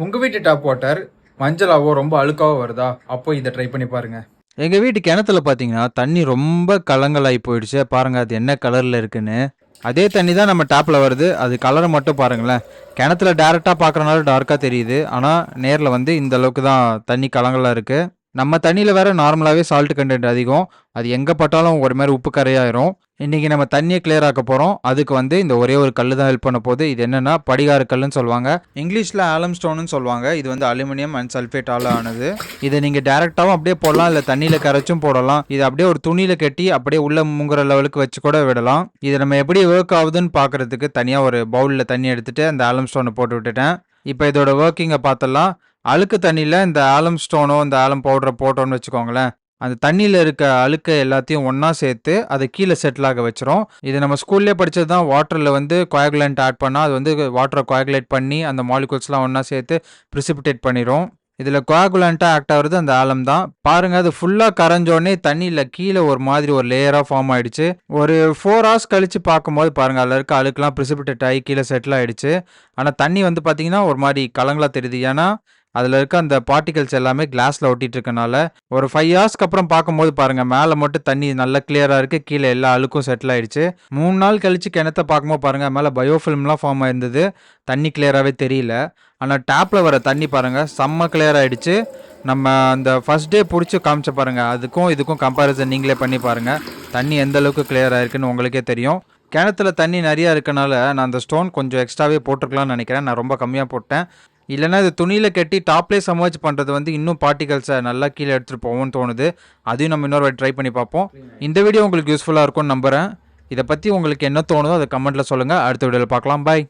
உங்க வீட்டு top water மஞ்சளாவோ ரொம்ப அழுக்காவோ வருதா? அப்போ இதை ட்ரை பண்ணி பாருங்க. எங்க வீட்டு கிணத்துல பார்த்தீங்கன்னா, தண்ணி ரொம்ப கலங்கலாகி போயிடுச்சு. பாருங்க அது என்ன கலர்ல இருக்குன்னு. அதே தண்ணி தான் நம்ம டேப்ல வருது. அது கலரை மட்டும் பாருங்களேன். கிணத்துல டைரக்ட்டா பார்க்கறனால டார்க்கா தெரியுது. ஆனா நேர்ல வந்து இந்த அளவுக்கு தான் தண்ணி கலங்கலா இருக்கு. நம்ம தண்ணியில வேற நார்மலாவே சால்ட் கண்டென்ட் அதிகம். அது எங்க பட்டாலும் ஒரு மாரி உப்பு கரையாயிரும். இன்னைக்கு நம்ம தண்ணியை கிளியர் ஆக்க போறோம். அதுக்கு வந்து இந்த ஒரே ஒரு கல்லு தான் ஹெல்ப் பண்ண போகுது. இது என்னன்னா படிகார கல்லுன்னு சொல்லுவாங்க. இங்கிலீஷ்ல ஆலம் ஸ்டோன்னு சொல்லுவாங்க. இது வந்து அலுமினியம் அண்ட் சல்ஃபேட்டால ஆனது. இதை நீங்க டைரக்டாவும் அப்படியே போடலாம், இல்ல தண்ணியில கரைச்சும் போடலாம். இதை அப்படியே ஒரு துணியில கட்டி அப்படியே உள்ள முங்குற லெவலுக்கு வச்சு கூட விடலாம். இதை நம்ம எப்படி ஒர்க் ஆகுதுன்னு பார்க்கறதுக்கு தனியா ஒரு பவுல்ல தண்ணி எடுத்துட்டு அந்த ஆலம் ஸ்டோனை போட்டு விட்டுட்டேன். இப்போ இதோட ஒர்க்கிங்கை பார்த்தலாம். அழுக்கு தண்ணியில் இந்த ஆலம் ஸ்டோனோ இந்த ஆலம் பவுடரை போட்டோன்னு வச்சுக்கோங்களேன், அந்த தண்ணியில் இருக்க அழுக்கை எல்லாத்தையும் ஒன்றா சேர்த்து அதை கீழே செட்டில் ஆக வச்சிரும். இது நம்ம ஸ்கூல்லேயே படித்தது தான். வாட்டரில் வந்து கோயாகுலண்ட் ஆட் பண்ணால் அது வந்து வாட்டரை கோயாகுலேட் பண்ணி அந்த மாலிகூல்ஸ்லாம் ஒன்றா சேர்த்து ப்ரிசிபிடேட் பண்ணிடும். இதில் கோயாகுலண்ட்டாக ஆக்ட் ஆகுறது அந்த ஆலம் தான். பாருங்கள், அது ஃபுல்லாக கரைஞ்சோடனே தண்ணியில் கீழே ஒரு மாதிரி ஒரு லேயராக ஃபார்ம் ஆயிடுச்சு. ஒரு 4 hours கழித்து பார்க்கும்போது பாருங்கள், அதில் இருக்க அழுக்கெல்லாம் ப்ரிசிபிடேட் ஆகி கீழே செட்டில் ஆயிடுச்சு. ஆனால் தண்ணி வந்து பார்த்தீங்கன்னா ஒரு மாதிரி கலங்களாக தெரியுது. ஏன்னா அதில் இருக்க அந்த பார்ட்டிகல்ஸ் எல்லாமே கிளாஸில் ஒட்டிட்டு இருக்கனால. ஒரு 5 ஹவர்ஸ்க்கு அப்புறம் பார்க்கும்போது பாருங்கள், மேலே மட்டும் தண்ணி நல்லா கிளியராக இருக்குது, கீழே எல்லா அழுக்கும் செட்டில் ஆயிடுச்சு. 3 நாள் கழித்து கிணத்த பார்க்கும்போது பாருங்கள், மேலே பயோஃபில்ம்லாம் ஃபார்ம் ஆயிருந்தது. தண்ணி கிளியராகவே தெரியல. ஆனால் டேப்பில் வர தண்ணி பாருங்கள் செம்ம கிளியர் ஆகிடுச்சு. நம்ம அந்த ஃபஸ்ட் டே பிடிச்சி காமிச்ச பாருங்கள், அதுக்கும் இதுக்கும் கம்பேரிசன் நீங்களே பண்ணி பாருங்கள். தண்ணி எந்த அளவுக்கு கிளியர் ஆயிருக்குன்னு உங்களுக்கே தெரியும். கிணத்துல தண்ணி நிறையா இருக்கனால நான் அந்த ஸ்டோன் கொஞ்சம் எக்ஸ்ட்ராவே போட்டிருக்கலாம்னு நினைக்கிறேன். நான் ரொம்ப கம்மியாக போட்டேன். இல்லைனா இது துணியில் கட்டி டாப்லேயே சமர்ஜ் பண்ணுறது வந்து இன்னும் பார்ட்டிகல்ஸை நல்லா கீழே எடுத்துகிட்டு போவோம்னு தோணுது. அதையும் நம்ம இன்னொரு வாட்டி ட்ரை பண்ணி பார்ப்போம். இந்த வீடியோ உங்களுக்கு யூஸ்ஃபுல்லாக இருக்கும்னு நம்புகிறேன். இதை பற்றி உங்களுக்கு என்ன தோணுதோ அதை கமெண்ட்டில் சொல்லுங்கள். அடுத்த வீடியோவில் பார்க்கலாம். பாய்.